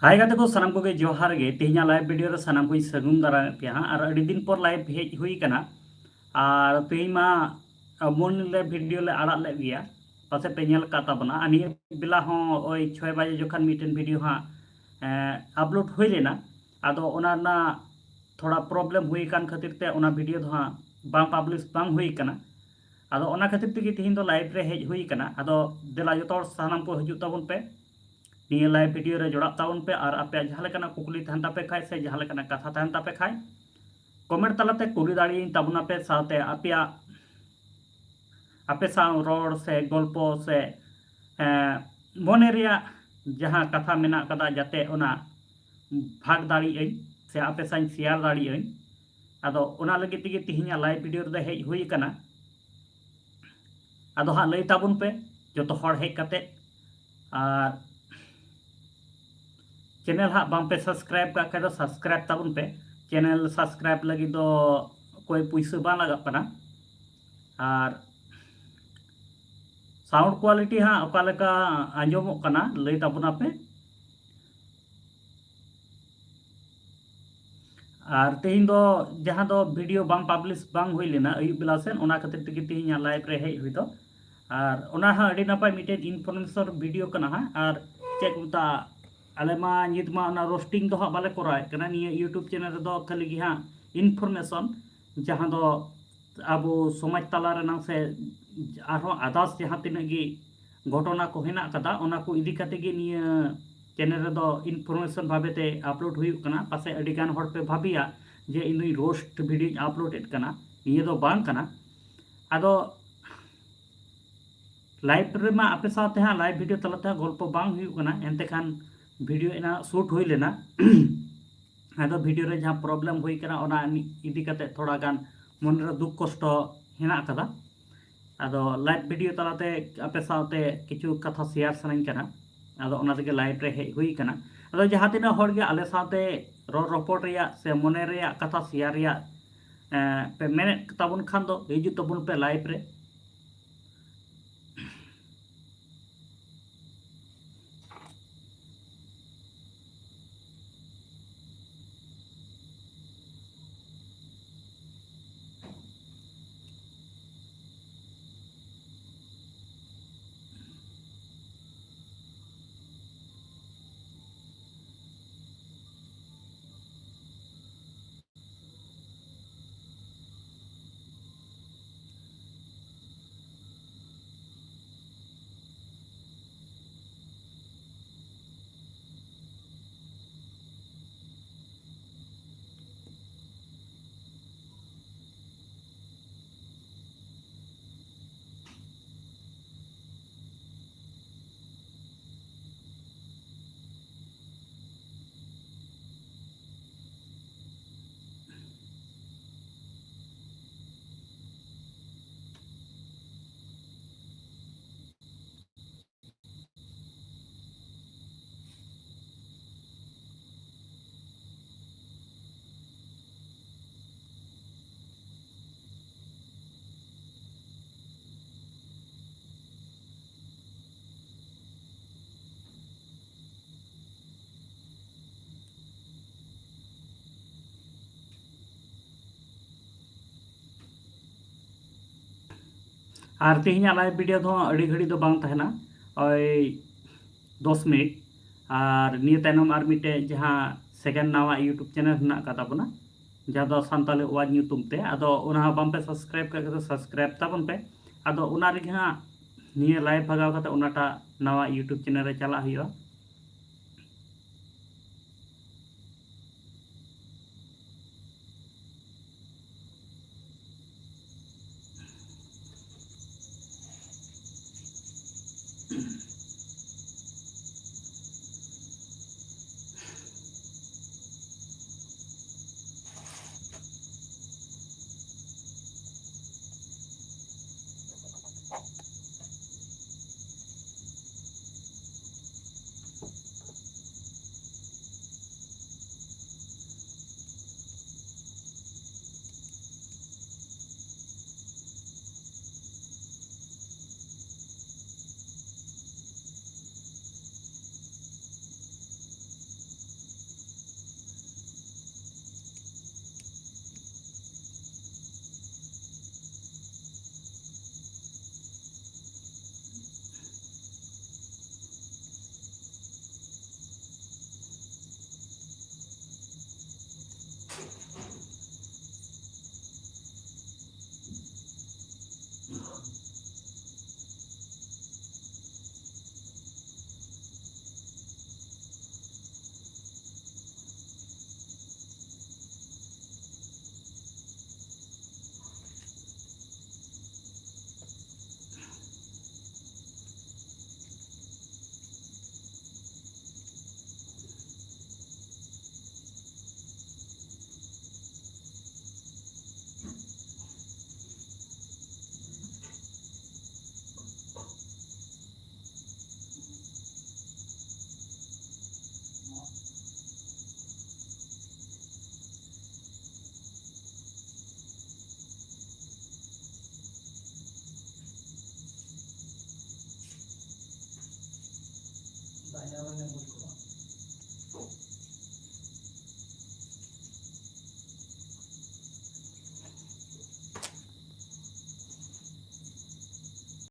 हाय गाते को सानाम को जोहार गे तेहना लाइव वीडियो रे सानाम को सगुन दारा पे और अड़ी दिन पर लाइव हेज हुई कना और तेमा मन ले वीडियो ले आड़ा ले गया पासे पे नेल काता बना अनि बेला हो ओई 6 बजे जखन मीटन वीडियो हाँ अपलोड हुई लेना आदो ओना ना थोड़ा प्रॉब्लम हुई कान खातिर ते ओना वीडियो दो हाँ बांग पब्लिश बांग हुई कना आदो ओना खातिर ते तेहिन दो लाइव रे हेज हुई कना आदो देला जतो सानाम को हजू ताबन पे निया लाइव वीडियो रे जोड़ा ताउन पे और आपे जहां लेकना कुकली तहन तापे खाय से जहां लेकना कथा तहन तापे खाय कमेंट तलाते कुली दाड़ी ताबुना पे साथे आपे साव रोड से गल्प से मने रिया जहां कथा मेना कदा जाते ओना भाग दाड़ी आई से आपे साइन शेयर दाड़ी आई आदो ओना लगे तिगे तिहिना लाइव वीडियो रे हेज हुई कना आदो हा लई ताबुन पे जतो हर हेज कते और चैनल हाँ बांग पे सब्सक्राइब का दो सब्सक्राइब ताबुन पे चैनल सब्सक्राइब लगी दो कोई पैसा बा लगा पना और साउंड क्वालिटी हाँ ओकालेका आंजोमो कना लई ताबुना पे और तेहिन दो जहां दो वीडियो बांग पब्लिश बांग हुई लेना अयुब बेला सेन ओना खातिर तेगे तेहिन लाइव रे हेज हुई दो और ओना हाँ अड़ी नापाय मिटेन इनफॉर्मेशन वीडियो कना हाँ और चेक उता आले मा नित मा ना रोस्टिंग दो हाँ बाले कोराय कना निया यूट्यूब चैनल रे दो खाली गी हाँ इनफॉर्मेशन जहां दो आबो समाज तला रे से आरो आदार्स जहां तिना गी घटना को हेना कदा ओना को इदी कते गे निया चैनल रे दो इनफॉर्मेशन भाबेते अपलोड हुई कना पासे अड़ी गान हर पे भाबिया जे इनुई रोस्ट वीडियो अपलोड एट कना निया दो बांग कना आदो लाइव रे मा आपे साथे हाँ लाइव वीडियो तलाते गल्प बांग हुई कना एनते खान वीडियो एना शूट हुई लेना आदो वीडियो रे जहां प्रॉब्लम हुई कना ओना इदी कते थोड़ा गान मन रे दुख कष्ट हेना कदा आदो लाइव वीडियो तलाते आपे साथे किछु कथा शेयर सनाइन कना आदो ओना तेगे लाइव रे हेज हुई कना आदो जहां तिना हर गे आले साथे रोड रपोर्ट रिया से मने रिया कथा शेयर रिया पे मेने ताबुन खान दो हिजु ताबुन पे लाइव रे और तेहिना लाइव वीडियो दो अड़ी घड़ी दो बांग तहना ओई 10 मिनट और निया तायनम और मिटे जहां सेकेंड नावा यूट्यूब चैनल हेना कदा बना जहां दो सानताली वाज ᱧᱩᱛᱩᱢ ते आदो ओना बाम पे सब्सक्राइब करके सब्सक्राइब ताबन पे आदो ओना रे हाँ निया लाइव भगाव कते ओनाटा नावा यूट्यूब चैनल रे चला हुआ Banyak orang yang